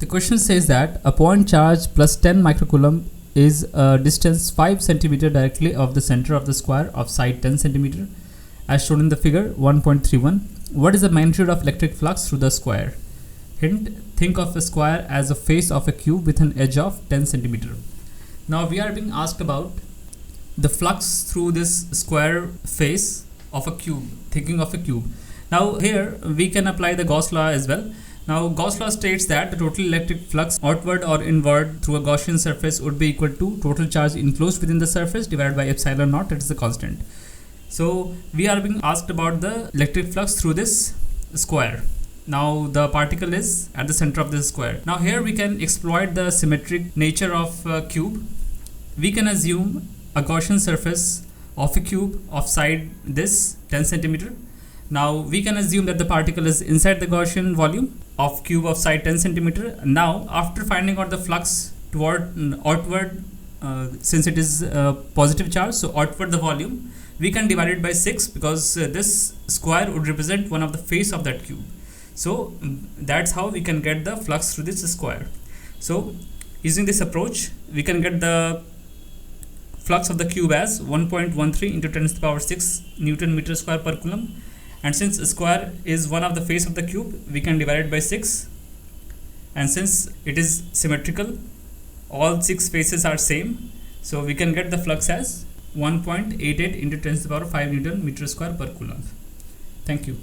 The question says that a point charge plus 10 microcoulomb is a distance 5 centimeter directly of the center of the square of side 10 centimeter as shown in the figure 1.31. What is the magnitude of electric flux through the square? Hint, think of a square as a face of a cube with an edge of 10 centimeter. Now we are being asked about the flux through this square face of a cube, thinking of a cube. Now here we can apply the Gauss law as well. Now Gauss law states that the total electric flux outward or inward through a Gaussian surface would be equal to total charge enclosed within the surface divided by epsilon naught, that is the constant. So we are being asked about the electric flux through this square. Now the particle is at the center of this square. Now here we can exploit the symmetric nature of a cube. We can assume a Gaussian surface of a cube of side this 10 centimeter. Now we can assume that the particle is inside the Gaussian volume of cube of side 10 centimeter. Now after finding out the flux toward outward, since it is a positive charge, so outward the volume, we can divide it by 6 because this square would represent one of the face of that cube. So that's how we can get the flux through this square. So using this approach, we can get the flux of the cube as 1.13 into 10 to the power 6 Newton meter square per coulomb. And since square is one of the face of the cube, we can divide it by 6. And since it is symmetrical, all 6 faces are same. So we can get the flux as 1.88 into 10 to the power 5 Newton meter square per coulomb. Thank you.